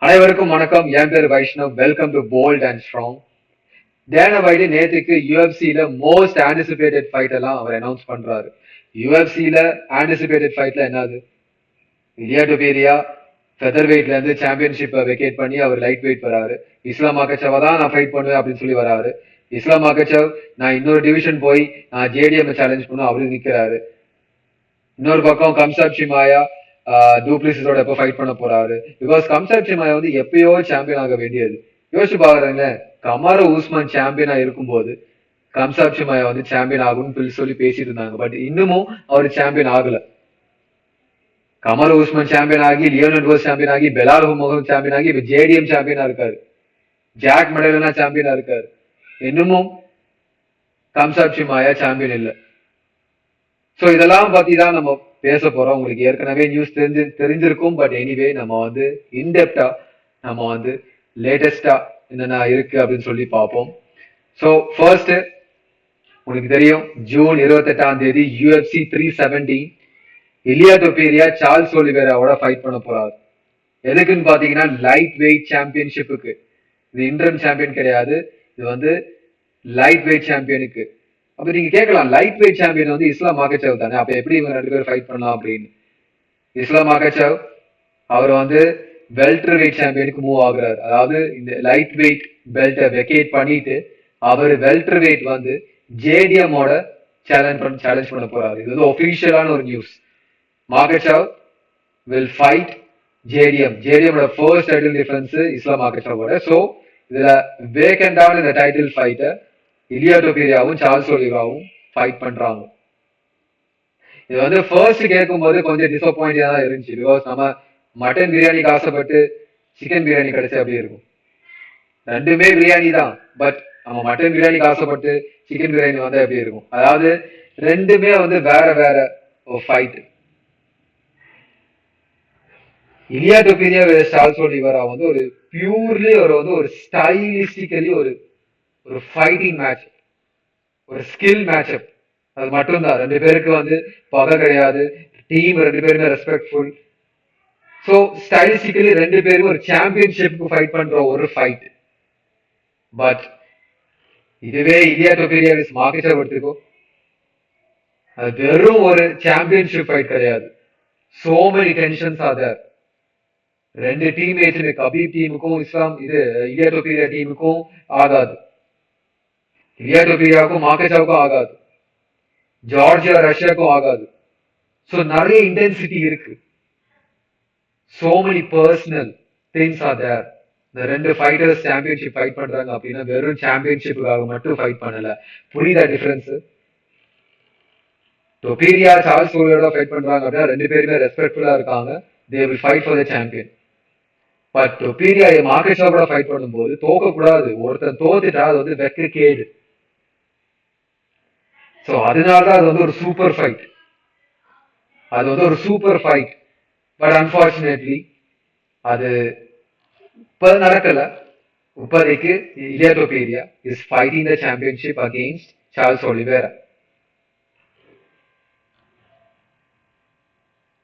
அனைவருக்கும் வணக்கம். என் பேர் Vaishnav. Welcome to bold and strong. Dana White நேத்துக்கு யூஎஃப்சில மோஸ்ட் ஆன்டிசிபேட்டட் ஃபைட் எல்லாம் அவர் அனௌன்ஸ் பண்றாரு. யூஎஃப்சில ஆன்டிசிபேட்டட் ஃபைட்ல என்னது? இலியா டுபேரியா ஃபெதர் வெயிட்ல இருந்து சாம்பியன்ஷிப்பை வெக்கேட் பண்ணி அவர் லைட் வெயிட் வராரு. இஸ்லாம் மகச்சவா தான் நான் ஃபைட் பண்ணுவேன் அப்படின்னு சொல்லி வராரு. இஸ்லாம் மகச்சவ் நான் இன்னொரு டிவிஷன் போய் நான் ஜேடிஎம் சேலஞ்ச் பண்ணுவேன் அவரு நிக்கிறாரு. இன்னொரு பக்கம் கம்சாப் ஷிமாயா டூப்ளிசிஸோட எப்போ ஃபைட் பண்ண போறாரு. பிகாஸ் கம்சாப் ஷிமாயா வந்து எப்பயோ சாம்பியன் ஆக வேண்டியது. யோசிச்சு பாக்குறேங்க, கமாரோ உஸ்மான் சாம்பியனா இருக்கும்போது கம்சாப் ஷிமாயா வந்து சாம்பியன் ஆகும்னு சொல்லி பேசிட்டு இருந்தாங்க. பட் இன்னமும் அவர் சாம்பியன் ஆகல. கமாரோ உஸ்மான் சாம்பியன் ஆகி, லியோனல் ரோஸ் சாம்பியன் ஆகி, பெலால் முகமது சாம்பியன் ஆகி, இப்ப ஜேடிஎம் சாம்பியனா இருக்காரு. ஜாக் மெடலனா சாம்பியனா இருக்காரு. இன்னமும் கம்சாப் ஷிமாயா சாம்பியன் இல்ல. சோ இதெல்லாம் பத்தி தான் நம்ம பேச போறோம். உங்களுக்கு ஏற்கனவே நியூஸ் தெரிஞ்சிருக்கும். பட் எனிவே நம்ம வந்து இன்டெப்டா நம்ம வந்து லேட்டஸ்டா என்னென்ன இருக்கு அப்படின்னு சொல்லி பார்ப்போம். ஸோ ஃபர்ஸ்ட் உங்களுக்கு தெரியும், ஜூன் 28 யூஎஃப்சி 370 இலியா டொபேரியா சார்ல்ஸ் ஒலிவேராவோட ஃபைட் பண்ண போறாரு. எதுக்குன்னு பாத்தீங்கன்னா லைட் வெயிட் சாம்பியன்ஷிப்புக்கு. இது இன்டர்ம் சாம்பியன் கிடையாது, இது வந்து லைட் வெயிட் சாம்பியனுக்கு. அப்ப நீங்க கேட்கலாம், லைட் வெயிட் சாம்பியன் வந்து இஸ்லாம் மாகச்சவ் தானே, அப்ப எப்படி இவங்க 2 பேரும் ஃபைட் பண்ணலாம் அப்படின்னு. இஸ்லாம் மாகச்சவ் அவர் வந்து வெல்டர் வெயிட் சாம்பியனுக்கு மூவ் ஆகுறாரு. அதாவது இந்த லைட் வெயிட் பெல்ட்டை வெக்கேட் பண்ணிட்டு அவர் வெல்டர் வெயிட் வந்து ஜேடிஎம்மோட சேலஞ்ச் பண்ண போறாரு. இது வந்து ஒபிஷியலான ஒரு நியூஸ். மாகச்சவ் வில் ஃபைட் ஜேடிஎம்மோட ஃபர்ஸ்ட் டைட்டில் டிஃபரன்ஸ் இஸ்லாம் மாகச்சவோட. ஸோ இதுல வேகண்டான இந்த டைட்டில் ஃபைட்டை இலியா டொபேரியாவும் சார்ல்ஸ் ஒலிவேராவும் ஃபைட் பண்றாங்க. இது வந்து ஃபர்ஸ்ட் கேட்கும் போது கொஞ்சம் டிசப்பாயிண்டா தான் இருந்துச்சு. பிகாஸ் நம்ம மட்டன் பிரியாணிக்கு ஆசைப்பட்டு சிக்கன் பிரியாணி கிடைச்சா அப்படி இருக்கும். ரெண்டுமே பிரியாணி தான், பட் நம்ம மட்டன் பிரியாணிக்கு ஆசைப்பட்டு சிக்கன் பிரியாணி வந்தா எப்படி இருக்கும். அதாவது ரெண்டுமே வந்து வேற வேற ஒரு ஃபைட். இலியா டொபேரியா சார்ல்ஸ் ஒலிவேரா வந்து ஒரு பியூர்லி ஒரு ஸ்டைலிஸ்டிக்கலி ஒரு ஃபைட்டிங் மேட்ச், ஒரு ஸ்கில் மேட்சப். அது மட்டும்தான். 2 பேருக்கு வந்து பகை கிடையாது. டீம் 2 பேருமே ரெஸ்பெக்ட்ஃபுல். ஸோ ஸ்டைலிஸ்டிக்கலி 2 பேரும் ஒரு சாம்பியன்ஷிப்க்கு ஃபைட் பண்ற ஒரு ஃபைட். பட் இதுவே இலியா டொபேரியா மார்க்கெட்டை எடுத்துக்கோ, அது வெறும் ஒரு சாம்பியன்ஷிப் ஃபைட் கிடையாது. So many tensions are there. 2 teammates, Khabib டீமுக்கும் இலியா டொபேரியா டீமுக்கும் ஆகாது. இலியா டொபேரியாவுக்கும் மார்க்கெட்டாவுக்கும் ஆகாது. ஜார்ஜியா ரஷ்யாவுக்கும் ஆகாது. ஸோ நிறைய இன்டென்சிட்டி இருக்கு. So many personal things are there. இந்த 2 ஃபைட்டர்ஸ் சாம்பியன்ஷிப் ஃபைட் பண்றாங்க அப்படின்னா வெறும் சாம்பியன்ஷிப்புக்காக மட்டும் ஃபைட் பண்ணல. புரியுதா டிஃபரன்ஸ்? டொபேரியா சார்ல்ஸ் ஒலிவேராவோட ஃபைட் பண்றாங்க அப்படின்னா 2 பேருமே ரெஸ்பெக்ட்ஃபுல்லா இருக்காங்க. They will fight for the champion. But Topuria மார்க்கெட்டோட ஃபைட் பண்ணும்போது தோக்க கூடாது. ஒருத்தன் தோத்துட்டா அது வந்து வெக்க கேடு. ஸோ அதனாலதான் அது வந்து ஒரு சூப்பர் ஃபைட். அது வந்து ஒரு சூப்பர் ஃபைட். பட் அன்பார்ச்சுனேட்லி அது இப்ப நடக்கல. இப்போதைக்கு Ilia Topuria is fighting the championship against Charles Oliveira.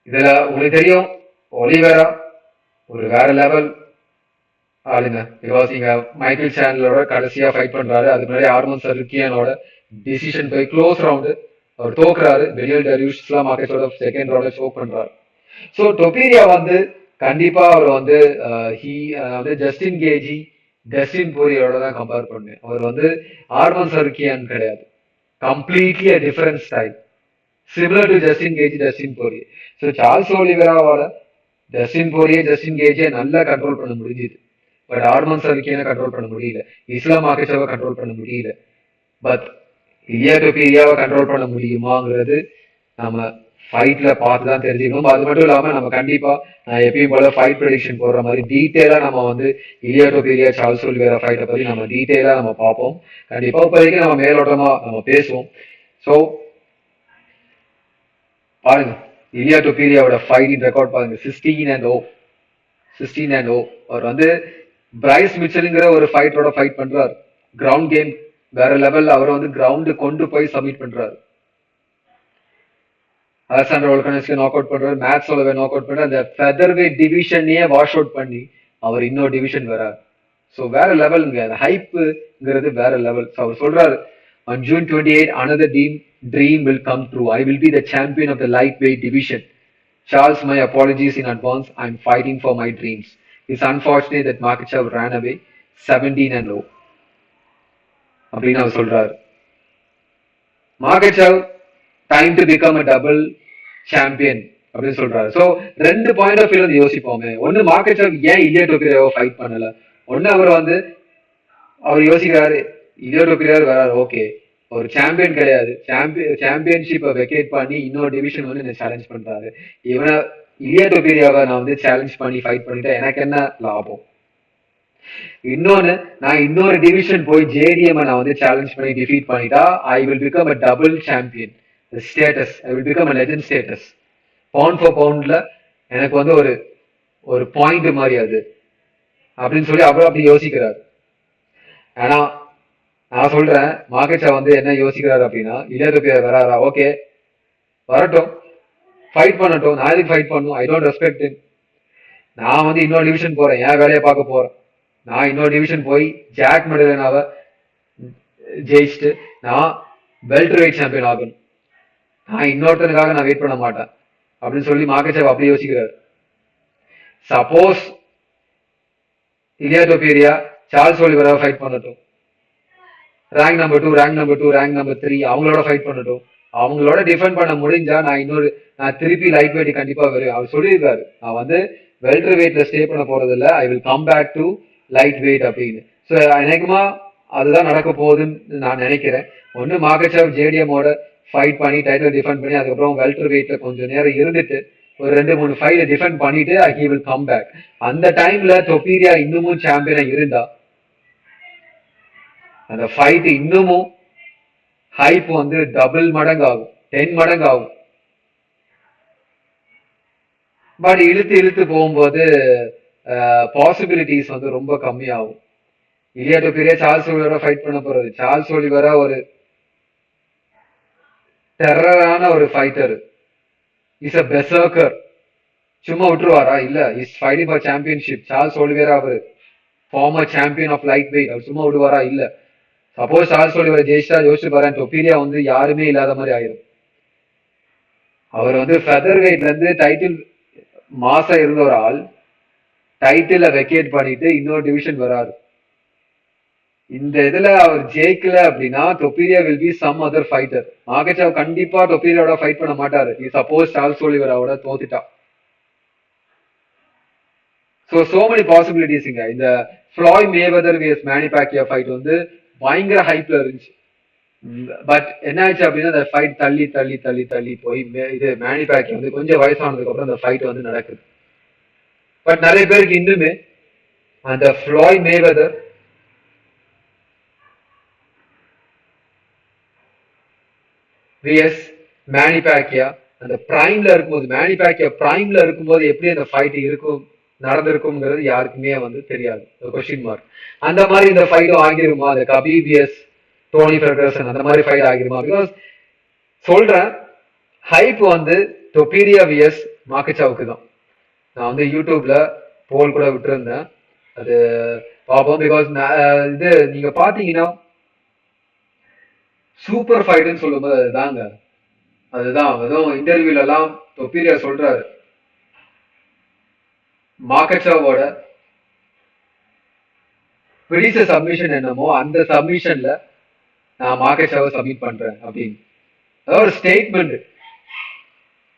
இதுல உங்களுக்கு தெரியும், ஒலிவேரா ஒரு வேற லெவல் ஆளுங்க. பிகாஸ் இங்க மைக்கேல் சேனலோட கடைசியா ஃபைட் பண்றாரு. அதுக்கு முன்னாடி ஆர்மன் சருக்கியானோட டிசிஷன் போய் க்ளோஸ் ரவுண்டு அவர் தோக்குறாரு. பெனியல் டரியூஷ் இஸ்லாம் மார்க்கெட்டோட செகண்ட் ரவுண்ட்ல சோக் பண்றாரு. ஸோ டொபேரியா வந்து கண்டிப்பா அவர் வந்து ஜஸ்டின் கேஜி, டஸ்டின் போரியோட தான் கம்பேர் பண்ணேன். அவர் வந்து ஆர்மன் சருக்கியான் கிடையாது. Completely a different style. Similar to Justin Gaethje, Dustin Poirier. So Charles ஒலிவேராவோட ஜஸ்டின் போரியே, ஜஸ்டின் கேஜியை நல்லா கண்ட்ரோல் பண்ண முடிஞ்சுது. பட் ஆர்மன் சருக்கியானை கண்ட்ரோல் பண்ண முடியல. இஸ்லாம் மார்க்கெட்டாவை கண்ட்ரோல் பண்ண முடியல. பட் இலியா டொபேரியாவை கண்ட்ரோல் பண்ண முடியுமாங்கிறது நம்ம ஃபைட்ல பார்த்து தான் தெரிஞ்சுக்கணும். அது மட்டும் இல்லாம நம்ம கண்டிப்பா எப்பயும் போல ஃபைட் ப்ரெடிக்ஷன் போடுற மாதிரி டீட்டெயிலா நம்ம வந்து இலியா டொபேரியா சார்ல்ஸ் ஒலிவேரா ஃபைட்டை பத்தி நம்ம டீட்டெயிலா நம்ம பார்ப்போம். கண்டிப்பா இப்போதைக்கு நம்ம மேலோட்டமா நம்ம பேசுவோம். ஸோ பாருங்க, இலியா டொபேரியாவோட ஃபைட்டிங் ரெக்கார்ட் பாருங்க, 16-0. அவர் வந்து பிரைஸ் மிச்சலுங்கிற ஒரு ஃபைட்டரோட ஃபைட் பண்றாரு. கிரவுண்ட் கேம் வேற லெவல்ல அவரை வந்து கிரவுண்டு கொண்டு போய் சப்மிட் பண்றாரு. அலெக்சாண்டர் வோல்கனஸ்க்கு நாக் அவுட் பண்றாரு. மேட்ஸ் நாக் அவுட் பண்றாரு. அந்த ஃபெதர் வெயிட் டிவிஷனையே வாஷ் அவுட் பண்ணி அவர் இன்னொரு டிவிஷன் வரார். ஸோ வேற லெவலுங்க, அந்த ஹைப்புங்கிறது வேற லெவல். ஸோ அவர் சொல்றாரு, on June 28 another dream will come true. I will be the champion of the lightweight division. Charles, my apologies in advance. I'm fighting for my dreams. It's unfortunate that Makhachev ran away 17-0 அப்படின்னு அவர் சொல்றாரு. Makhachev time to become a double champion அப்படின்னு சொல்றாரு. So ரெண்டு point of வியூல யோசிப்போமே. ஒன்னு மார்க்கெச்சவ் ஏன் இலியா டோபிராவை fight பண்ணல. ஒன்னு அவர் யோசிக்கிறாரு, இலியா டோபிராவை வராரு, ஓகே ஒரு சாம்பியன் கிடையாது, சாம்பியன்ஷிப்பை வெக்கேட் பண்ணி இன்னொரு டிவிஷன் வந்து என்ன சேலஞ்ச் பண்றாரு. இவனை இலியா டோபிராவை நான் வந்து சேலஞ்ச் பண்ணி ஃபைட் பண்ணிட்டா எனக்கு என்ன லாபம். இன்னொன்னு, நான் இன்னொரு டிவிஷன் போய் ஜேடிஎம் நான் வந்து சேலஞ்ச் பண்ணி டிஃபீட் பண்ணிட்டா I will become a double champion status, I will become a legend status. Pound for பவுண்ட்ல எனக்கு வந்து ஒரு பாயிண்ட் மாதிரி அது அப்படின்னு சொல்லி அப்புறம் அப்படி யோசிக்கிறாரு. ஆனா நான் சொல்றேன், மார்க்கெச்சா வந்து என்ன யோசிக்கிறாரு அப்படின்னா, இலியா டோபிரா வராரா, ஓகே வரட்டும், ஃபைட் பண்ணட்டும், நான் எதுக்கு ஃபைட் பண்ணும், ஐ டோன்ட் ரெஸ்பெக்ட் இம். நான் வந்து இன்னொரு டிவிஷன் போறேன், என் வேலையை பார்க்க போறேன். நான் இன்னொரு டிவிஷன் போய் ஜாக் மெடலனாவை ஜெயிச்சுட்டு நான் பெல்ட் வெயிட் சாம்பியன் ஆகணும். நான் இன்னொருத்தனுக்காக நான் வெயிட் பண்ண மாட்டேன் அப்படின்னு சொல்லி மார்க்கெச்சவ் அப்படி யோசிக்கிறார். சப்போஸ் இலியா டோபிரா சார்ல்ஸ் ஒலிவராவை ஃபைட் பண்ணட்டும், rank number 2, rank number 2, rank number 3 அவங்களோட ஃபைட் பண்ணட்டும், அவங்களோட டிஃபெண்ட் பண்ண முடிஞ்சா நான் திருப்பி லைட் வெயிட் கண்டிப்பா வரும். அவர் சொல்லியிருக்காரு, நான் வந்து வெல்டர் வெயிட்ல ஸ்டே பண்ண போறது இல்ல, I will come back to lightweight அப்படின்னு. ஸோ அநேகமா அதுதான் நடக்க போகுதுன்னு நான் நினைக்கிறேன். ஒன்னு மார்க்கெச்சவ் ஜேடிஎம்மோட ஃபைட் பண்ணி டைட்டில் டிஃபெண்ட் பண்ணி அதுக்கப்புறம் வெல்டர் வெயிட்ல கொஞ்சம் நேரம் இருந்துட்டு ஒரு 2-3 ஃபைட் டிஃபெண்ட் பண்ணிட்டு ஹி வில் கம் பேக். அந்த டைம்ல டோபிரா இன்னமும் சாம்பியனா இருந்தா அந்த ஃபைட் இன்னமும் ஹைப் வந்து டபுள் மடங்கு ஆகும், 10 மடங்கு ஆகும். பட் இழுத்து போகும்போது பாசிபிலிட்டிஸ் வந்து ரொம்ப கம்மியாகும். இலியா டோபிரா சார்ல்ஸ் ஒலிவரா ஃபைட் பண்ண போறது. சார்ல்ஸ் ஒலிவரா ஒரு டெரரான ஒரு ஃபைட்டர், இஸ் அ பெர்சர்க்கர். சும்மா விட்டுருவாரா? இல்ல, is fighting for championship. Charles Oliveira அவர் former champion of lightweight, அவர் சும்மா விடுவாரா? இல்ல. சப்போஸ் சார்ல்ஸ் ஒலிவரா ஜெயிச்சா யோசிச்சு பாரு, டோபிரா வந்து யாருமே இல்லாத மாதிரி ஆயிரும். அவர் வந்து ஃபெதர் வெயிட்ல இருந்து டைட்டில் மாசம் இருந்த ஒரு ஆள் டைட்டில வெக்கேட் பண்ணிட்டு இன்னொரு டிவிஷன் வராரு. இந்த இதுல அவர் ஜெயிக்கல அப்படின்னா Topuria will be some other fighter. Makhachev கண்டிப்பா டோபிராவோட ஃபைட் பண்ண மாட்டாரு, சப்போஸ் சார்ல்ஸ் ஒலிவராவோட தோத்துட்டா. So many possibilities. இந்த Floyd Mayweather vs Manny Pacquiao fight வந்து பயங்கர ஹைப்ல இருந்துச்சு. பட் என்ன ஆச்சு அப்படின்னா அந்த ஃபைட் தள்ளி போய் இது மேனி பேக்கியோ வந்து கொஞ்சம் வயசானதுக்கு அப்புறம் அந்த ஃபைட் வந்து நடக்குது. பட் நிறைய பேருக்கு இன்னுமே அந்த ஃப்ளாய்ட் மேவெதர் விஎஸ் மேனி பேக்கியா அந்த பிரைம்ல இருக்கும்போது, மேனி பேக்கியா பிரைம்ல இருக்கும்போது எப்படி அந்த ஃபைட் இருக்கும் நடந்திருக்கும்ங்கிறது யாருக்குமே வந்து தெரியாது, கொஸ்டின் மார்க். அந்த மாதிரி இந்த ஃபைட்டும் ஆகிருமா, அந்த கபீப் விஎஸ் டோனி ஃபெர்கசன் அந்த மாதிரி ஃபைட் ஆகிருமா? பிகாஸ் சொல்றேன், ஹைப் வந்து டோபிரா விஎஸ் மார்க்கெச்சவுக்கு தான். நான் வந்து யூடியூப்ல போல் கூட விட்டுருந்தேன், அது பார்ப்போம். பிகாஸ் இது நீங்க பாத்தீங்கன்னா சூப்பர் ஃபைட்னு சொல்லும்போது அதுதான் அதுவும் இன்டர்வியூல எல்லாம் டோபிரா சொல்றாரு, மார்க்கெச்சவோட பிடிச்ச சப்மிஷன் என்னமோ அந்த சப்மிஷன்ல நான் மார்க்கெச்சவை சப்மிட் பண்றேன் அப்படின்னு. அதாவது ஒரு ஸ்டேட்மெண்ட்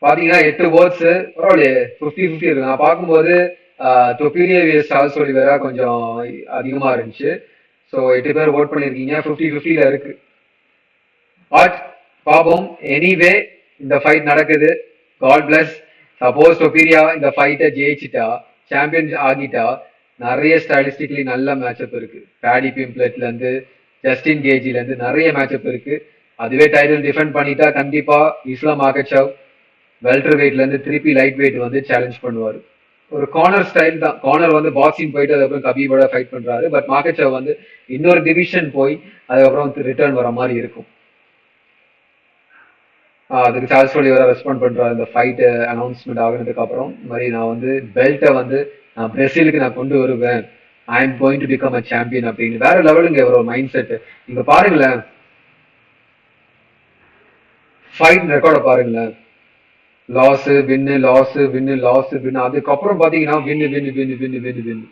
பாத்தீங்கன்னா 8 வேர்ட்ஸ், பரவாயில்லையே 50-50 இருக்கு. நான் பார்க்கும்போது டோபிரா விஎஸ் சார்ல்ஸ் ஒலிவரா கொஞ்சம் அதிகமா இருந்துச்சு. ஸோ 8 பேர் ஓட் பண்ணிருக்கீங்க, 50-50ல இருக்கு. பட் பாப்போம். எனிவே இந்த ஃபைட் நடக்குது, காட் பிளஸ். சப்போஸ் டோபிரா இந்த ஃபைட்டை ஜெயிச்சுட்டா, சாம்பியன் ஆகிட்டா, நிறைய ஸ்டாட்டிஸ்டிக்லி நல்ல மேட்சப் இருக்கு. பேடி பிம்ப்ளெட்ல இருந்து ஜஸ்டின் கேஜில இருந்து நிறைய மேட்சப் இருக்கு. அதுவே டைட்டில் டிஃபெண்ட் பண்ணிட்டா கண்டிப்பா இஸ்லாம் மார்க்கெச்சவ் வெல்டர் வெயிட்ல இருந்து திருப்பி லைட் வெயிட் வந்து சேலஞ்ச் பண்ணுவாரு. ஒரு கார்னர் ஸ்டைல் தான், கார்னர் வந்து பாக்ஸிங் போயிட்டு அதுக்கப்புறம் கபீபோட ஃபைட் பண்றாரு. பட் மார்க்கெச்சவ் வந்து இன்னொரு டிவிஷன் போய் அதுக்கப்புறம் ரிட்டர்ன் வர மாதிரி இருக்கும். அதுக்கு சார்ல்ஸ் ஒலிவரா ரெஸ்பாண்ட் பண்றாரு இந்த ஃபைட் அனௌன்ஸ்மெண்ட் ஆகுனதுக்கு அப்புறம். இந்த மாதிரி நான் வந்து பெல்ட்டை வந்து நான் பிரேசிலுக்கு நான் கொண்டு வருவேன், I am going to become a champion அப்படின்னு வேற லெவலுங்க ஒரு மைண்ட் செட். நீங்க பாருங்களேன், ஃபைட் ரெக்கார்டை பாருங்களேன், லாஸ் வின்னு லாஸ் வின்னு லாஸ் வின்னு, அதுக்கப்புறம் பாத்தீங்கன்னா வின்னு வின்னு வின்னு வின்னு வின்னு வின்னு.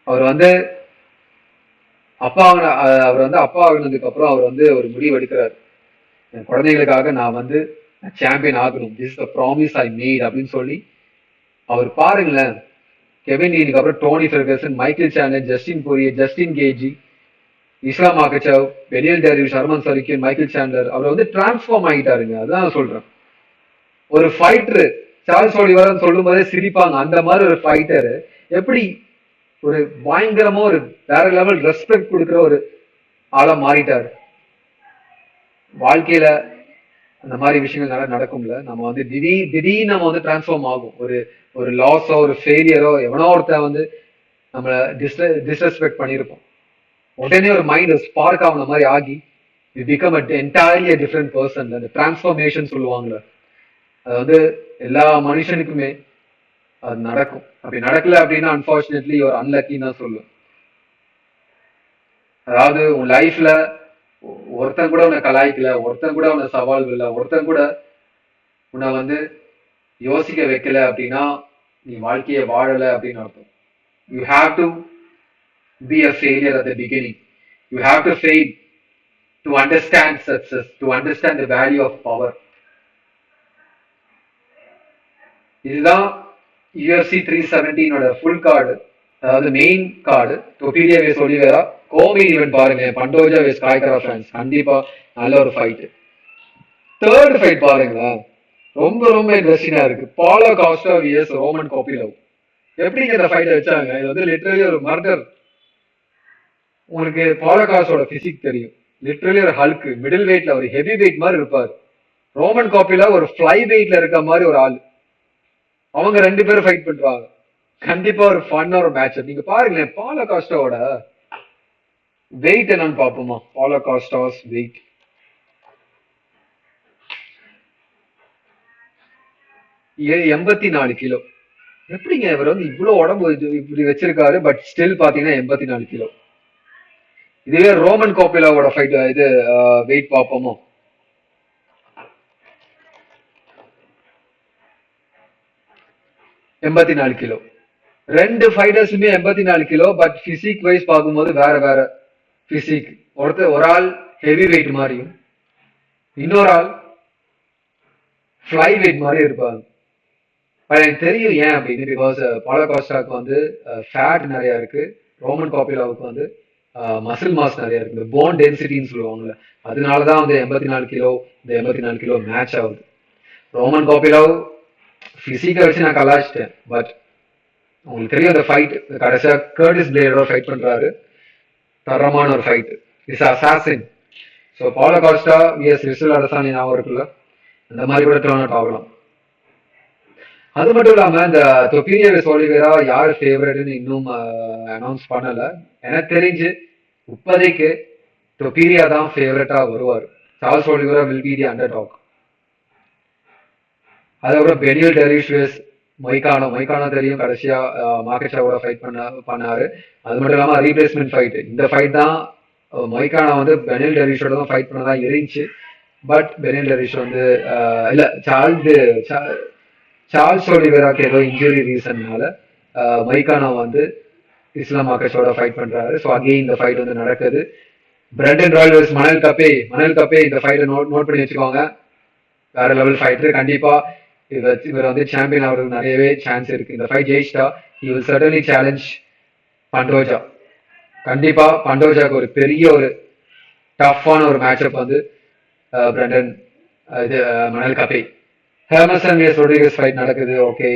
அவர் வந்து அப்பா அவர் வந்து அப்பா ஆகினதுக்கு அப்புறம் அவர் வந்து ஒரு முடிவு எடுக்கிறாரு, என் குழந்தைகளுக்காக நான் வந்து சாம்பியன் ஆகணும், this the promise I made அப்படின்னு சொல்லி. அவர் பாருங்களேன், கெவின் லீனுக்கு அப்புறம் Tony Ferguson, Michael Chandler, Justin Poirier, Justin Gaethje, Islam Makhachev, Beneil Dariush, Arman Tsarukyan, Michael Chandler, அவர் வந்து டிரான்ஸ்ஃபார்ம் ஆகிட்டாருங்க. அதான் நான் சொல்றேன். ஒரு ஃபைட்டர் சார்ல்ஸ் ஒலிவர் சொல்லும் போதே சிரிப்பாங்க, அந்த மாதிரி ஒரு ஃபைட்டர் எப்படி ஒரு பயங்கரமா ஒரு வேற லெவல் ரெஸ்பெக்ட் கொடுக்குற ஒரு ஆளா மாறிட்டாரு. வாழ்க்கையில அந்த மாதிரி விஷயங்கள் நடக்கும்ல, நம்ம வந்து திடீர்னு நம்ம வந்து டிரான்ஸ்ஃபார்ம் ஆகும். ஒரு ஒரு லாஸோ ஒரு ஃபெயிலியரோ எவனோ ஒருத்தன் வந்து நம்மள டிஸ்ரெஸ்பெக்ட் பண்ணியிருப்போம், உடனே ஒரு மைண்ட் ஸ்பார்க் ஆகுன மாதிரி ஆகி we become a entirely different person. அந்த டிரான்ஸ்ஃபார்மேஷன் சொல்லுவாங்கல்ல, அது வந்து எல்லா மனுஷனுக்குமே அது நடக்கும். அப்படி நடக்கல அப்படின்னா அன்பார்ச்சுனேட்லி ஒரு அன்லக்கின்னு தான் சொல்லுவேன். அதாவது உன் லைஃப்ல ஒருத்தன் கூட உன்னை கலாய்க்கல, ஒருத்தன் கூட உன்னை சவால் இல்லை, ஒருத்தன் கூட உன்னை வந்து யோசிக்க வைக்கல அப்படின்னா நீ வாழ்க்கையை வாழல அப்படின்னு அர்த்தம். You have to be a failure at the beginning. You have to fail to understand success, to understand the value of power. இதுதான் UFC 317 ஃபுல் கார்டு, அதாவது main card. Topuria vs Oliveira, co main event பாருங்க, Pantoja ways காய்கரா fans, கண்டிப்பா நல்ல ஒரு fight. Third fight பாருங்களேன், ரொம்ப ரொம்ப இன்ட்ரெஸ்டிங்கா இருக்கு. பாலோ காஸ்டா விஎஸ் ரோமன் கோபிலவ். எப்படிங்க இந்த ஃபைட் வச்சாங்க? இது வந்து லிட்டரலி ஒரு மர்டர். உங்களுக்கு பாலோ காஸ்டோட பிசிக் தெரியும், லிட்டரலி ஒரு ஹல்க், மிடில் வெயிட்ல ஒரு ஹெவி வெயிட் மாதிரி இருப்பாரு. ரோமன் கோபிலவ் ஒரு ஃபிளை வெயிட்ல இருக்க மாதிரி ஒரு ஆள். அவங்க ரெண்டு பேரும் ஃபைட் பண்றாங்க. கண்டிப்பா ஒரு ஃபன் ஒரு மேட்ச். நீங்க பாருங்களேன், பாலோ காஸ்டாவோட வெயிட் என்னன்னு பாப்போமா? பாலோ காஸ்டாஸ் வெயிட் 84 கிலோ. எப்படிங்க இவர் வந்து இவ்வளவு உடம்பு இப்படி வச்சிருக்காரு, பட் ஸ்டில் பாத்தீங்கன்னா 84 கிலோ. இதுவே ரோமன் கோபிலாவோட ஃபைட் இது வெயிட் பார்ப்போமோ? 84 கிலோ. ரெண்டு ஃபைட்டர்ஸுமே 84 கிலோ, பட் பிசிக் வைஸ் பார்க்கும்போது வேற வேற பிசிக். ஒரு ஆள் ஹெவி வெயிட் மாதிரியும், இன்னொரு ஆள் ஃபிளை வெயிட் மாதிரி இருப்பாங்க. எனக்கு தெரியும் ஏன் அப்படின்னு. பிகாஸ் பாலோ காஸ்டாக்கு வந்து ஃபேட் நிறைய இருக்கு, ரோமன் கோபிலாவுக்கு வந்து மசில் மாஸ் நிறைய இருக்கு, இந்த போன் டென்சிட்டின்னு சொல்லுவாங்கல்ல, அதனாலதான் வந்து 84 கிலோ இந்த 84 கிலோ மேட்ச் ஆகுது. ரோமன் கோபிலாவ் பிசிக்கை வச்சு நான் கலாச்சிட்டேன், பட் உங்களுக்கு தெரியும் அந்த ஃபைட் கடைசியா கர்டிஸ் பிளேடரோட ஃபைட் பண்றாரு, தரமான ஒரு fight, is assassin. So Paulo Costa vs Israel Adesanya ஞாபகம் இருக்குல்ல, அந்த மாதிரி கூட டர்ன் அவுட் ஆகலாம். அது மட்டும் இல்லாம இந்த தொப்பீரியா ஒலிவேரா யார் ஃபேவரட்னு இன்னும் அனௌன்ஸ் பண்ணல. எனக்கு தெரிஞ்சு இப்போதைக்கு தொப்பீரியா தான் ஃபேவரட்டா வருவார். Charles Oliveira will be the underdog. அதுக்கப்புறம் பெனியல் டெரிஷியஸ், மொய்கானோ தெரியும், கடைசியா மார்க்கெஷாவோட ஃபைட் பண்ணாரு. அது மட்டும் இல்லாம ரீப்ளேஸ்மெண்ட் ஃபைட், இந்த ஃபைட் தான் மொய்கானோ வந்து பெனியல் டெரிஷோட தான் ஃபைட் பண்ணதா இருந்துச்சு. பட் பெனியல் டெரிஷ் வந்து இல்ல சார்ல்ஸ் ஒலிவேராக்கு ஏதோ இன்ஜுரி ரீசன்னால மொய்கானோ வந்து இஸ்லாம் மார்க்கெஷோட ஃபைட் பண்றாரு. ஸோ அகெயின் இந்த ஃபைட் வந்து நடக்குது. பிரெண்டன் ராயல் வெர்சஸ் மணல் கப்பே இந்த ஃபைட்டை நோட் பண்ணி வச்சுக்கோங்க. வேற லெவல் ஃபைட்டர். கண்டிப்பா இவர் வந்து சாம்பியன் ஆகிறதுக்கு நிறையவே சான்ஸ் இருக்கு. இந்த ஃபைட் ஜெயிச்சிட்டா he will certainly challenge Pantoja. கண்டிப்பா பண்டோஜாக்கு ஒரு பெரிய ஒரு டஃப்பான ஒரு மேட்சப் வந்து பிரெண்டன் இது மணல் கப்பே. ஹெர்மசன் விஎஸ் ரொட்ரிகஸ் ஃபைட் நடக்குது. ஓகே,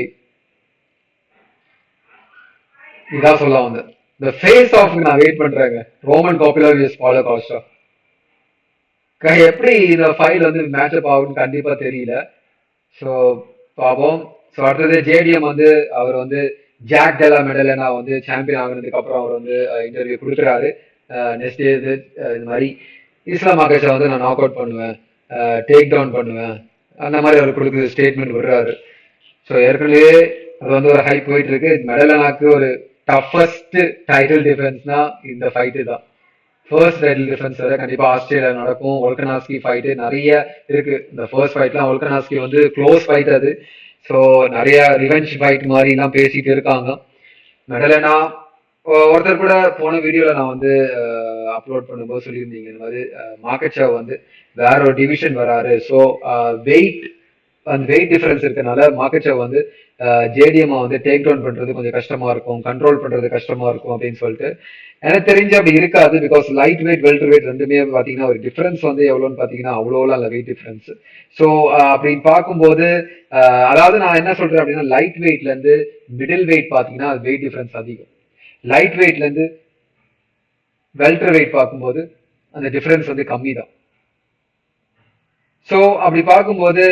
இதான் சொல்ல வந்து இந்த ஃபேஸ் ஆஃப் நான் வெயிட் பண்றேங்க, ரோமன் கோபிலா விஎஸ் பாலோ காஸ்டா. எப்படி இந்த ஃபைல் வந்து மேட்சப் ஆகும்னு கண்டிப்பா தெரியல. ஸோ பாப்போம். ஸோ அடுத்தது ஜேடிஎம் வந்து அவர் வந்து ஜாக் டெலா மெடலனா வந்து சாம்பியன் ஆகினதுக்கு அப்புறம் அவர் வந்து இன்டர்வியூ கொடுக்குறாரு. நெக்ஸ்ட் இது இந்த மாதிரி இஸ்லாம் மார்க்கெஷை வந்து நான் நாக் அவுட் பண்ணுவேன், டேக் டவுன் பண்ணுவேன், அந்த மாதிரி அவர் கொடுக்குற ஸ்டேட்மெண்ட் விடுறாரு. ஸோ ஏற்கனவே அது வந்து ஒரு ஹைப் போயிட்டு இருக்கு. மெடலனாக்கு ஒரு டஃபஸ்ட் டைட்டில் டிஃபென்ஸ்னா இந்த ஃபைட்டு தான். ஃபர்ஸ்ட் டைட்டில் டிஃபென்ஸ் வர கண்டிப்பா ஆஸ்திரேலியா நடக்கும். ஒல்கனாஸ்கி ஃபைட்டு நிறைய இருக்கு. இந்த ஃபர்ஸ்ட் ஃபைட்லாம் ஒல்கனாஸ்கி வந்து க்ளோஸ் ஃபைட் அது. ஸோ நிறைய ரிவெஞ்ச் ஃபைட் மாதிரி எல்லாம் பேசிட்டு இருக்காங்க. மெடலனா ஒருத்தர் கூட போன வீடியோல நான் வந்து அப்லோட் பண்ணும்போது சொல்லியிருந்தீங்க இந்த மாதிரி மார்க்கெட் வந்து வேற ஒரு டிவிஷன் வராரு. ஸோ வெயிட் அந்த வெயிட் டிஃபரன்ஸ் இருக்கனால மார்க்கெட் வந்து ஜேடிஎம் வந்து டேக் டவுன் பண்றது கொஞ்சம் கஷ்டமா இருக்கும், கண்ட்ரோல் பண்றது கஷ்டமா இருக்கும் அப்படின்னு சொல்லிட்டு எனக்கு தெரிஞ்சு அப்படி இருக்காது. Because lightweight welterweight ரெண்டுமே பாத்தீங்கன்னா ஒரு டிஃபரன்ஸ் வந்து எவ்வளோன்னு பாத்தீங்கன்னா அவ்வளோலாம் இல்லை வெயிட் டிஃபரன்ஸ். ஸோ அப்படின்னு பார்க்கும்போது அதாவது நான் என்ன சொல்றேன் அப்படின்னா லைட் வெயிட்ல இருந்து மிடில் வெயிட் பாத்தீங்கன்னா அது வெயிட் டிஃபரன்ஸ் அதிகம். லைட் வெயிட்ல இருந்து வெல்டர் வெயிட் பார்க்கும்போது அந்த டிஃபரன்ஸ் வந்து கம்மி தான். ஸோ அப்படி பார்க்கும்போது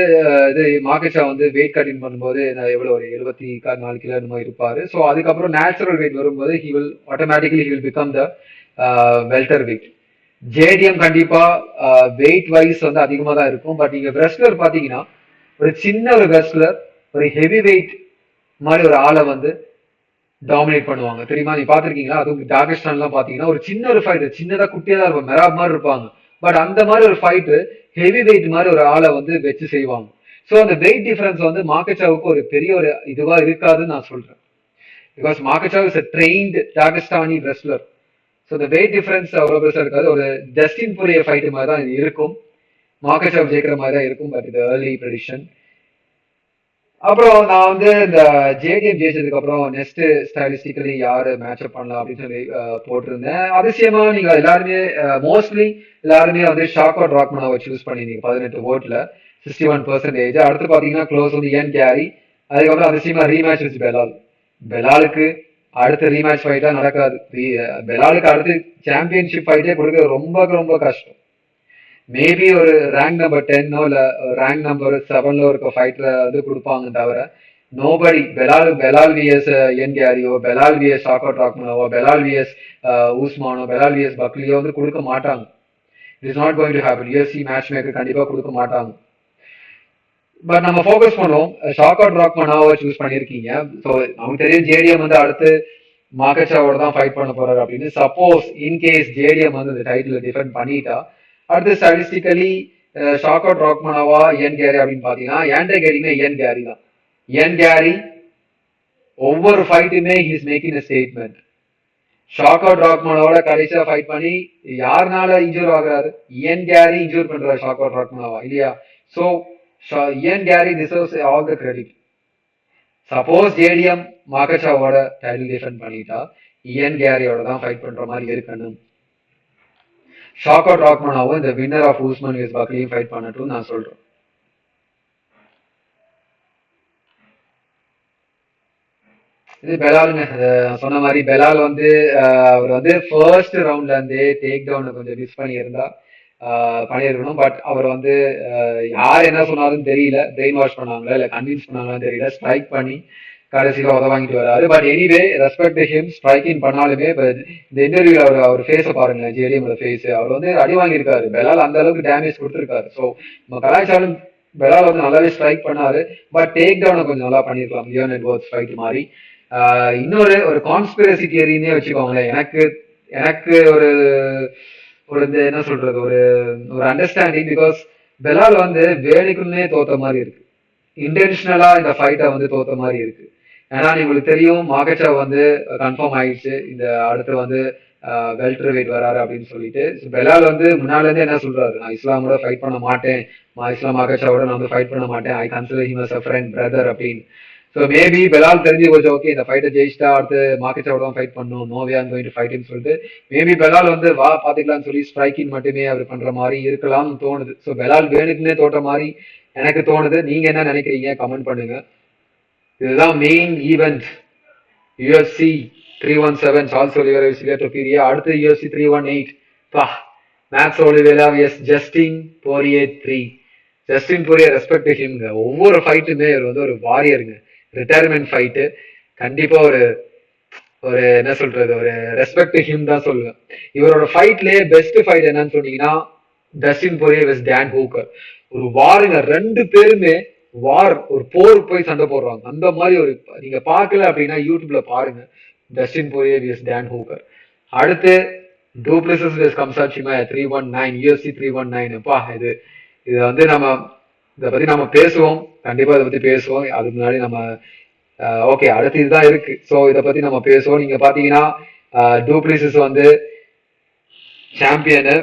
இது மார்க்கெட் வந்து வெயிட் கட்டிங் பண்ணும்போது எவ்வளோ ஒரு 74 கிலோ என்னமோ இருப்பாரு. ஸோ அதுக்கப்புறம் நேச்சுரல் வெயிட் வரும்போது he will automatically he will become the welterweight. JDM கண்டிப்பா வெயிட் வைஸ் வந்து அதிகமாக தான் இருக்கும். பட் நீங்க ரெஸ்லர் பார்த்தீங்கன்னா ஒரு சின்ன ஒரு ரெஸ்லர் ஒரு ஹெவி வெயிட் மாதிரி ஒரு ஆளை வந்து டாமினேட் பண்ணுவாங்க தெரியுமா? நீ பாத்திருக்கீங்களா? அதுவும் டாகஸ்டான்லாம் பாத்தீங்கன்னா ஒரு சின்ன ஒரு ஃபைட் சின்னதா குட்டியா தான் இருக்கும், மெராப் மாதிரி இருப்பாங்க. பட் அந்த மாதிரி ஒரு ஃபைட்டு ஹெவி வெயிட் மாதிரி ஒரு ஆளை வந்து வச்சு செய்வாங்க. ஸோ அந்த வெயிட் டிஃபரன்ஸ் வந்து மார்க்கெச்சாவுக்கு ஒரு பெரிய ஒரு இதுவா இருக்காதுன்னு நான் சொல்றேன். Because Makhachev is trained Dagestani wrestler. So இந்த வெயிட் டிஃபரன்ஸ் அவ்வளோ பெருசாக இருக்காது. ஒரு ஜஸ்டின் புரிய ஃபைட்டு மாதிரி தான் இது இருக்கும். மார்க்கெச்சாவ் ஜெயிக்கிற மாதிரி தான் இருக்கும். பட் இது ஏர்லி ப்ரெடிக்ஷன். அப்புறம் நான் வந்து இந்த ஜேடிஎம் ஜெயிச்சதுக்கு அப்புறம் நெக்ஸ்ட் ஸ்டைலிஸ்டிக்கலி யாரு மேட்சப் பண்ணலாம் அப்படின்னு சொல்லி போட்டிருந்தேன். அதிசயமா நீங்க எல்லாருமே மோஸ்ட்லி எல்லாருமே வந்து ஷாக் அவுட் ராக்மனாவை சூஸ் பண்ணிருந்தீங்க 18 ஓட்ல 61%. அடுத்து பாத்தீங்கன்னா க்ளோஸ் வந்து ஏன் கேரி. அதுக்கப்புறம் அதிசயமா ரீமேட்ச் வச்சு பெலாலுக்கு அடுத்த ரீமேட்ச் ஃபைட்டா நடக்காது. பெலாலுக்கு அடுத்து சாம்பியன்ஷிப் ஃபைட்டே கொடுக்க ரொம்ப ரொம்ப கஷ்டம். மேபி ஒரு ரேங்க் நம்பர் 10 இல்ல ரேங்க் நம்பர் 7 இருக்க ஃபைட்டரை வந்து கொடுப்பாங்க தவிர நோபடி பெலால் விஎஸ் என் கேரியோ, Bilal vs ஷாக்கோட் ராக்மனோவோ, Bilal vs ஊஸ்மானோ, Bilal vs பக்லியோ வந்து கொடுக்க மாட்டாங்க. It is not going to happen. UFC match maker கண்டிப்பா கொடுக்க மாட்டாங்க. பட் நம்ம ஃபோக்கஸ் பண்ணுவோம். ஷாக்கோட் ராக்மனாவை சூஸ் பண்ணியிருக்கீங்க. ஸோ நமக்கு தெரியும் ஜேடிஎம் வந்து அடுத்து மார்க்கெச்சாவோட தான் ஃபைட் பண்ண போறாரு அப்படின்னு. சப்போஸ் இன்கேஸ் ஜேடிஎம் வந்து இந்த டைட்டில் டிஃபெண்ட் பண்ணிட்டா அடுத்து ஸ்டாட்டிஸ்டிக்கலி ஷாக் அவுட் ராக்மனாவா என் கேரி அப்படின்னு பாத்தீங்கன்னா ஏன்டே கேரினா என் கேரி தான். என் கேரி ஒவ்வொரு ஃபைட்டுமே his making a statement. Shavkat ராக்மனாவோட கடைசியா ஃபைட் பண்ணி யாருனால இன்ஜூர் ஆகுறாரு? என் கேரி இன்ஜூர் பண்றாரு ஷாக் அவுட் ராக்மனாவா இல்லையா? So Ian Garry deserves all the credit. Suppose JDM மார்க்கெச்சாவோட டைட்டில் டிஃபெண்ட் பண்ணிட்டா இயன் கேரியோட தான் ஃபைட் பண்ற மாதிரி இருக்கணும். ஷாக் அவுட் ராக்மனாவும் இந்த வின்னர் ஆஃப் ஊஸ்மான் விஎஸ் பக்லியும் ஃபைட் பண்ணட்டும் நான் சொல்றேன். இது பெலாலுங்க சொன்ன மாதிரி பெலால் வந்து அவர் வந்து ஃபர்ஸ்ட் ரவுண்ட்ல இருந்தே டேக் டவுன் கொஞ்சம் மிஸ் பண்ணியிருந்தா பண்ணியிருக்கணும். பட் அவர் வந்து யார் என்ன சொன்னாலும் தெரியல, பிரெயின் வாஷ் பண்ணாங்களா இல்ல கன்வின்ஸ் பண்ணாங்களான்னு தெரியல, ஸ்ட்ரைக் பண்ணி கடைசியில உத வாங்கிட்டு வராரு. But anyway respect him. Striking பண்ணாலுமே இந்த இன்டர்வியூல அவர் ஃபேஸ பாருங்க, ஜேடிஎம் ஃபேஸ். அவர் வந்து அடி வாங்கியிருக்காரு. பெலால் அந்த அளவுக்கு டேமேஜ் கொடுத்திருக்காரு. ஸோ நம்ம கலாச்சாரம் பெலால் வந்து நல்லாவே ஸ்ட்ரைக் பண்ணாரு. பட் டேக் டவுனை கொஞ்சம் நல்லா பண்ணிருக்கலாம் லியோன் எட்வர்ட்ஸ் ஃபைட் மாதிரி. இன்னொரு ஒரு கான்ஸ்பிரசி தியரின்னே வச்சுக்கோங்களேன். எனக்கு எனக்கு ஒரு ஒரு என்ன சொல்றது ஒரு ஒரு அண்டர்ஸ்டாண்டிங். பிகாஸ் பெலால் வந்து வேலைக்குன்னே தோத்த மாதிரி இருக்கு, இன்டென்ஷனலா இந்த ஃபைட்டை வந்து தோத்த மாதிரி இருக்கு. ஏன்னா உங்களுக்கு தெரியும் மார்க்கெச்சா வந்து கன்ஃபார்ம் ஆயிடுச்சு இந்த அடுத்து வந்து வெல்டர் வெயிட் வராரு அப்படின்னு சொல்லிட்டு. பெலால் வந்து முன்னால இருந்து என்ன சொல்றாரு, நான் இஸ்லாமோட ஃபைட் பண்ண மாட்டேன், இஸ்லாம் மார்க்கெச்சாவோட நான் வந்து ஃபைட் பண்ண மாட்டேன், I consider him as a friend brother அப்படின்னு. ஸோ மேபி பெலால் தெரிஞ்சு போச்சு ஓகே இந்த ஃபைட்டை ஜெயிச்சிட்டா அடுத்து மார்க்கெச்சாவோட தான் ஃபைட் பண்ணும், no way I am going to ஃபைட்னு சொல்லிட்டு மேபி பெலால் வந்து வா பாத்துக்கலாம்னு சொல்லி ஸ்ட்ரைக்கிங் மட்டுமே அவர் பண்ற மாதிரி இருக்கலாம்னு தோணுது. ஸோ பெலால் வேணுக்குன்னே தோட்ட மாதிரி எனக்கு தோணுது. நீங்க என்ன நினைக்கிறீங்க கமெண்ட் பண்ணுங்க. இதுதான் main event UFC 317 Charles Oliveira vs Ilia Topuria. அடுத்து யூஎஃப்சி 318 பா மேக்ஸ் ஒலிவேரா எஸ் Justin Poirier 3. Justin Poirier respect ஹிம்ங்க. ஒவ்வொரு ஃபைட்டுமே இவர் வந்து ஒரு வாரியருங்க. ரிட்டையர்மெண்ட் ஃபைட்டு கண்டிப்பா ஒரு ஒரு என்ன சொல்றது ஒரு ரெஸ்பெக்ட் ஹிம் தான் சொல்லுவேன். இவரோட ஃபைட்லயே பெஸ்ட் ஃபைட் என்னன்னு சொன்னீங்கன்னா டஸ்டின் போரியே வெஸ் டேன் ஹூக்கர். ஒரு வாருங்க, ரெண்டு பேருமே ஒரு போர் போய் சண்டை போடுறாங்க. அந்த மாதிரி ஒரு நீங்க பார்க்கல அப்படின்னா யூடியூப்ல பாருங்க. டஸ்டின் போரியே விஸ் டேன் ஹூக்கர். அடுத்து டூப்ளிசிஸ் விஸ் கம்சாட் சிமாயா 319 UFC 319. பா இது இது வந்து நம்ம இதை பத்தி நம்ம பேசுவோம், கண்டிப்பா இதை பத்தி பேசுவோம். அதுக்கு முன்னாடி நம்ம ஓகே அடுத்து இதுதான் இருக்கு. ஸோ இதை பத்தி நம்ம பேசுவோம். நீங்க பாத்தீங்கன்னா டூப்ளிசிஸ் வந்து சாம்பியனு,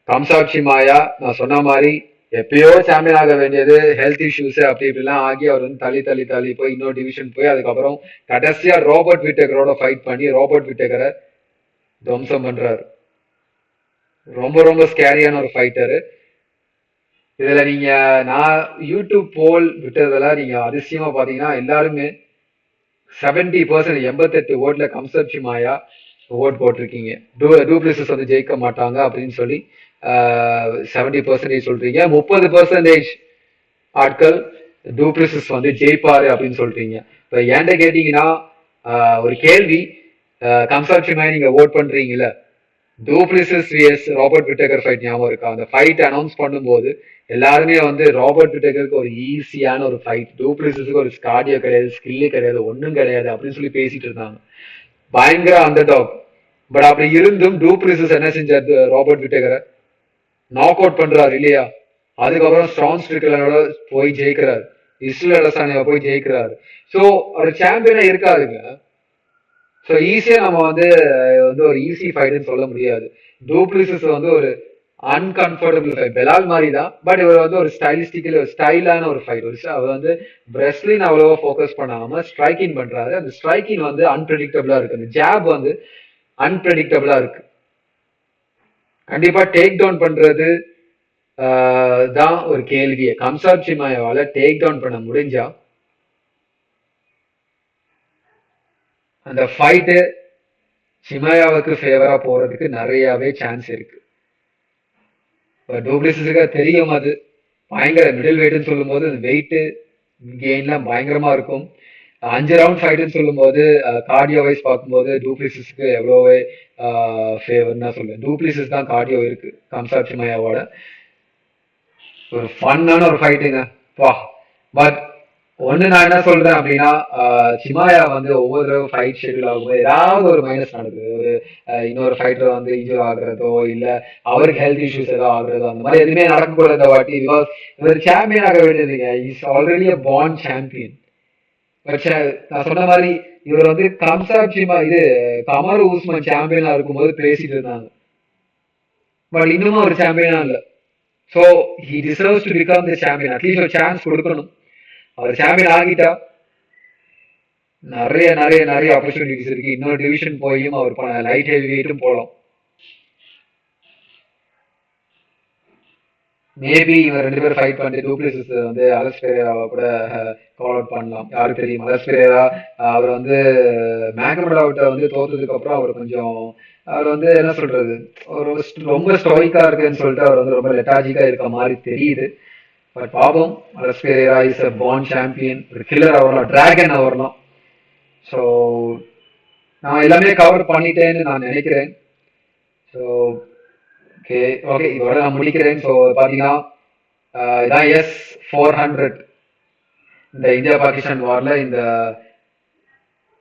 கம்சாட் சிமாயா நான் சொன்ன மாதிரி எப்பயோ சாம்பியன் ஆக வேண்டியது ஹெல்த் இஷ்யூஸ் அப்படி இப்படிலாம் ஆகி அவர் வந்து தள்ளி தள்ளி தள்ளி போய் இன்னொரு டிவிஷன் போய் அதுக்கப்புறம் கடைசியா ராபர்ட் விட்டேக்கரோட ஃபைட் பண்ணி ராபர்ட் விட்டேக்கரை துவம்சம் பண்றாரு. ரொம்ப ரொம்ப ஸ்கேரியான ஒரு ஃபைட்டரு. இதுல நீங்க நான் யூடியூப் போல் விட்டதுல நீங்க அதிசயமா பாத்தீங்கன்னா எல்லாருமே 70%, 88 ஓட்ல கம்சட் சிமாயா ஓட் போட்டிருக்கீங்க. டூப்ளிசிஸ் வந்து ஜெயிக்க மாட்டாங்க அப்படின்னு சொல்லி 70% சொல்றீங்க. 30% ஆட்கள் டூப்ளிசிஸ் வந்து ஜெயிப்பாரு அப்படின்னு சொல்றீங்க. இப்ப ஏன்ட கேட்டீங்கன்னா ஒரு கேள்வி, கம்சாட் சிமாயா நீங்க ஓட் பண்றீங்கல்ல, Du Plessis vs Robert Whittaker fight ஞாபகம் இருக்கா? அந்த ஃபைட் அனௌன்ஸ் பண்ணும்போது எல்லாருமே வந்து ராபர்ட் விட்டேக்கருக்கு ஒரு ஈஸியான ஒரு ஃபைட், டூப்ளிசிஸ்க்கு ஒரு ஸ்கார்டியோ கிடையாது, ஸ்கில்லு கிடையாது, ஒன்றும் கிடையாது அப்படின்னு சொல்லி பேசிட்டு இருந்தாங்க. பயங்கர அண்டர் டாக். பட் அப்படி இருந்தும் டூப்ளிசிஸ் என்ன செஞ்சார்? ராபர்ட் விட்டேக்கரை நாக் அவுட் பண்றாரு இல்லையா? அதுக்கப்புறம் ஸ்ட்ராங் ஸ்ட்ரிக்லரோட போய் ஜெயிக்கிறாரு, இஸ்ரேல் அடசானியா போய் ஜெயிக்கிறாரு. ஸோ ஒரு சாம்பியனா இருக்காருங்க. ஸோ ஈஸியா நம்ம வந்து ஒரு ஈஸி ஃபைட்னு சொல்ல முடியாது. டூப்ளிசிஸ் வந்து ஒரு அன்கம்ஃபர்டபுள் ஃபைட், பெலால் மாதிரி தான். பட் இவர் வந்து ஒரு ஸ்டைலிஸ்டிக்கலி ஒரு ஸ்டைலான ஒரு ஃபைட். அவர் வந்து ரெஸ்லிங் அவ்வளவா ஃபோக்கஸ் பண்ணாம ஸ்ட்ரைக்கிங் பண்றாரு. அந்த ஸ்ட்ரைக்கிங் வந்து அன்பிரடிக்டபிளா இருக்கு. அந்த ஜாப் வந்து அன்பிரடிக்டபிளா இருக்கு. கண்டிப்பா டேக் டவுன் பண்றது தான் ஒரு கேள்வியே. கம்சாட் சிமாயாவால டேக் டவுன் பண்ண முடிஞ்சா அந்த ஃபைட்டு சிமாயாவுக்கு ஃபேவரா போறதுக்கு நிறையவே சான்ஸ் இருக்கு. டூப்ளிசிஸுக்கு தெரியும், அது பயங்கர மிடில் வெயிட்னு சொல்லும் போது வெயிட் கெயின்லாம் பயங்கரமா இருக்கும். 5 ரவுண்ட் ஃபைட்னு சொல்லும் போது கார்டியோ வைஸ் பார்க்கும்போது டூப்ளிசிஸ்க்கு எவ்வளோவே ஃபேவர்னு தான் சொல்லுவேன். டூப்ளிசிஸ் தான் கார்டியோ இருக்கு கம்சாட் சிமாயாவோட. ஒரு ஃபன்னான ஒரு ஃபைட்டுங்க வா. பட் ஒண்ணு நான் என்ன சொல்றேன் அப்படின்னா, சிமாயா வந்து ஒவ்வொரு தடவை ஃபைட் ஷெட்யூல் ஆகும்போது ஏதாவது ஒரு மைனஸ் நடக்குது. ஒரு இன்னொரு ஃபைட்டர் வந்து இன்ஜூர் ஆகுறதோ இல்ல அவருக்கு ஹெல்த் இஷ்யூஸ் ஏதோ ஆகுறதோ அந்த மாதிரி எதுவுமே நடக்கக்கூடாத வாட்டி. பிகாஸ் இவர் சாம்பியன் ஆக வேண்டியதுங்க. Is already a born champion. நான் சொன்ன மாதிரி இவர் வந்து கம்சாட் சிமா இது கமரு உஸ்மான் சாம்பியனா இருக்கும்போது பேசிட்டு இருந்தாங்க. பட் இன்னமும் ஒரு சாம்பியனா இல்ல. So he deserves to become the champion. At least ஒரு சான்ஸ் கொடுக்கணும். அவர் சாம்பியன் ஆகிட்டா நிறைய நிறைய நிறைய ஆப்பர்ச்சுனிட்டிஸ் இருக்கு. இன்னொரு டிவிஷன் போயும் அவர் லைட் ஹெவி வெயிட்டும் போகலாம். மேபி இவங்க 2 பேரும் ஃபைட் பண்ணிட்டு டூப்ளிசிஸ் வந்து அலெக்ஸ் பெரேராவை கூட கால் அவுட் பண்ணலாம். யாருக்கு தெரியும்? அலெக்ஸ் பெரேரா அவர் வந்து மேக்மடாவிட்ட வந்து தோத்ததுக்கு அப்புறம் அவர் வந்து என்ன சொல்றது, ஒரு ரொம்ப ஸ்டோயிக்கா இருக்குன்னு சொல்லிட்டு அவர் வந்து ரொம்ப லெட்டாஜிக்கா இருக்க மாதிரி தெரியுது. பட் பாபம், Alex Perera is a born champion. ஒரு கில்லர் வரலாம், டிராகன் வரலாம். ஸோ நான் எல்லாமே கவர் பண்ணிட்டேன்னு நான் நினைக்கிறேன். ஸோ ஓகே ஓகே இதோட நான் முடிக்கிறேன். ஸோ பார்த்தீங்கன்னா இதான் S-400 இந்த இந்தியா பாகிஸ்தான் வார்ல இந்த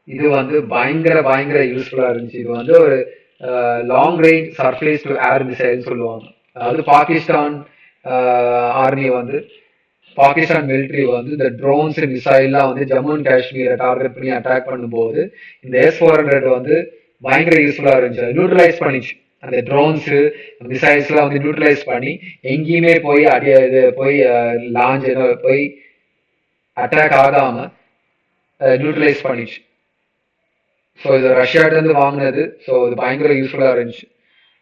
இது வந்து பயங்கர பயங்கர யூஸ்ஃபுல்லா இருந்துச்சு. இது வந்து ஒரு long range surface to air மிசைல்னு சொல்லுவாங்க. அதாவது பாகிஸ்தான் ஆர்மி வந்து பாகிஸ்தான் மிலிட்ரி வந்து இந்த ட்ரோன்ஸ் மிசைல்லாம் வந்து ஜம்மு அண்ட் காஷ்மீரை டார்கெட் பண்ணி அட்டாக் பண்ணும்போது இந்த S-400 வந்து பயங்கர யூஸ்ஃபுல்லா இருந்துச்சு. நியூட்ரலைஸ் பண்ணிச்சு. அந்த ட்ரோன்ஸ் மிசைல்ஸ் எல்லாம் வந்து நியூட்ரலைஸ் பண்ணி எங்கேயுமே போய் இது போய் லான்ச் போய் அட்டாக் ஆகாம நியூட்ரலைஸ் பண்ணிச்சு. ஸோ இது ரஷ்யாட்ட இருந்து வாங்கினது. ஸோ இது பயங்கர யூஸ்ஃபுல்லா இருந்துச்சு.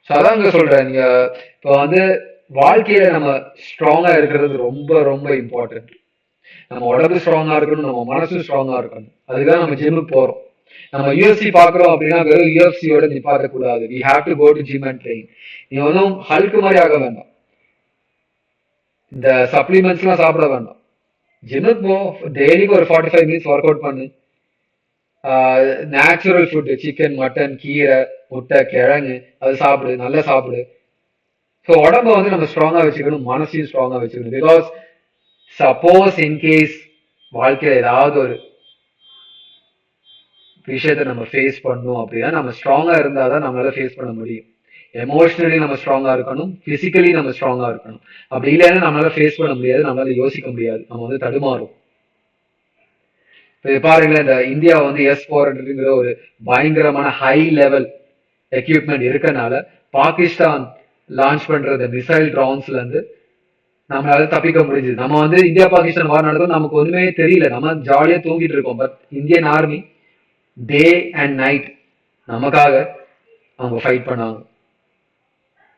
ஸோ அதான் இங்க சொல்றேன், நீங்க இப்போ வந்து வாழ்க்கையில நம்ம ஸ்ட்ராங்கா இருக்கிறது ரொம்ப ரொம்ப இம்பார்ட்டன்ட். நம்ம உடம்பு ஸ்ட்ராங்கா இருக்கணும், நம்ம மனசு ஸ்ட்ராங்கா இருக்கணும். அதுதான் நம்ம ஜிம்முக்கு போறோம். நம்ம UFC பாக்குறோம் அப்படின்னா வெறும் UFC-யோட நிப்பாட்ட கூடாது. We have to go to gym and train. நீ ஒன்றும் ஹல்க்கு மாதிரி ஆக வேண்டாம், இந்த சப்ளிமெண்ட்ஸ் எல்லாம் சாப்பிட வேண்டாம். ஜிம்முக்கு போ, டெய்லிக்கு ஒரு 45 மினிட்ஸ் ஒர்க் அவுட் பண்ணு. நேச்சுரல் ஃபுட், சிக்கன், மட்டன், கீரை, முட்டை, கிழங்கு அது சாப்பிடு, நல்லா சாப்பிடு. ஸோ உடம்ப வந்து நம்ம ஸ்ட்ராங்கா வச்சுக்கணும், மனசையும் ஸ்ட்ராங்கா வச்சுக்கணும். பிகாஸ் சப்போஸ் இன்கேஸ் வாழ்க்கையில ஏதாவது ஒரு விஷயத்த நம்ம ஃபேஸ் பண்ணணும் அப்படின்னா நம்ம ஸ்ட்ராங்கா இருந்தாதான் நம்மளால ஃபேஸ் பண்ண முடியும். எமோஷனலி நம்ம ஸ்ட்ராங்கா இருக்கணும், பிசிக்கலி நம்ம ஸ்ட்ராங்கா இருக்கணும். அப்படி இல்லைன்னா நம்மளால ஃபேஸ் பண்ண முடியாது, நம்மளால யோசிக்க முடியாது, நம்ம வந்து தடுமாறும். இப்ப பாருங்களேன், இந்த இந்தியா வந்து S-400ங்கிற ஒரு பயங்கரமான ஹை லெவல் எக்யூப்மெண்ட் இருக்கனால பாகிஸ்தான் லான்ச் பண்ற இந்த மிசைல் ட்ரான்ஸ்ல இருந்து நம்மளால தப்பிக்க முடிஞ்சது. நம்ம வந்து இந்தியா பாகிஸ்தான் வார் நடக்கும் நமக்கு ஒண்ணுமே தெரியல, நம்ம ஜாலியா தூங்கிட்டு இருக்கோம். But Indian army day and night நமக்காக அவங்க ஃபைட் பண்ணாங்க.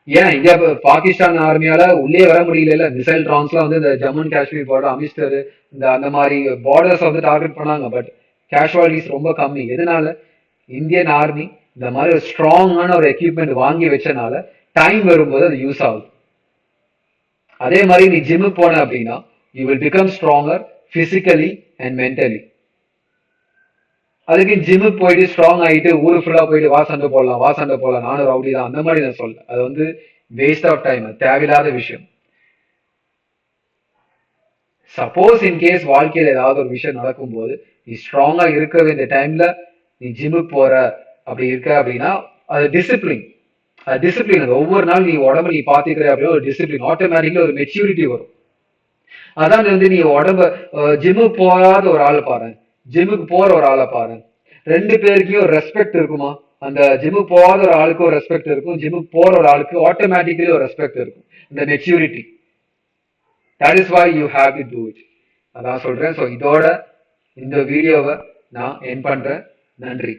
ஏன் இந்தியா பாகிஸ்தான் ஆர்மியால உள்ளே வர முடியல, மிசைல் ட்ரான்ஸ்லாம் வந்து இந்த Jammu and Kashmir border Amistar இந்த அந்த மாதிரி பார்டர்ஸ் வந்து டார்கெட் பண்ணாங்க. பட் கேஷுவாலிட்டிஸ் ரொம்ப கம்மி. எதனால? இந்தியன் ஆர்மி இந்த மாதிரி ஒரு ஸ்ட்ராங்கான ஒரு எக்யூப்மெண்ட் வாங்கி வச்சனால டைம் வரும்போது அது யூஸ் ஆகுது. அதே மாதிரி நீ ஜிம்முக்கு போன அப்படின்னா you will become stronger physically and mentally. அதுக்கு ஜிம்முக்கு போயிட்டு ஸ்ட்ராங் ஆகிட்டு ஊரு ஃபுல்லா போயிட்டு வா சண்டை போடலாம் நானும் ரவுடி தான் அந்த மாதிரி நான் சொல்ல. அது வந்து வேஸ்ட் ஆஃப் டைம், தேவையில்லாத விஷயம். சப்போஸ் இன்கேஸ் வாழ்க்கையில ஏதாவது ஒரு விஷயம் நடக்கும்போது நீ ஸ்ட்ராங்கா இருக்க வேண்டிய டைம்ல நீ ஜிம்முக்கு போற அப்படி இருக்க அப்படின்னா அது டிசிப்ளின். அது டிசிப்ளின். அது ஒவ்வொரு நாள் நீ உடம்பு நீ பாத்துக்கிற அப்படின்னா ஒரு டிசிப்ளின், ஆட்டோமேட்டிக்கலி ஒரு மெச்சூரிட்டி வரும். அதான் வந்து நீ உடம்ப ஜிம்முக்கு போகாத ஒரு ஆளை பாரு, ஜிம்முக்கு போற ஒரு ஆளை பாரு, ரெண்டு பேருக்குமே ஒரு ரெஸ்பெக்ட் இருக்குமா? அந்த ஜிம்முக்கு போகாத ஒரு ஆளுக்கு ஒரு ரெஸ்பெக்ட் இருக்கும், ஜிம்முக்கு போற ஒரு ஆளுக்கு ஆட்டோமேட்டிக்கலி ஒரு ரெஸ்பெக்ட் இருக்கும், இந்த maturity. That is why you have to do it. அதான் சொல்றேன். ஸோ இதோட இந்த வீடியோவை நான் என் பண்றேன். நன்றி.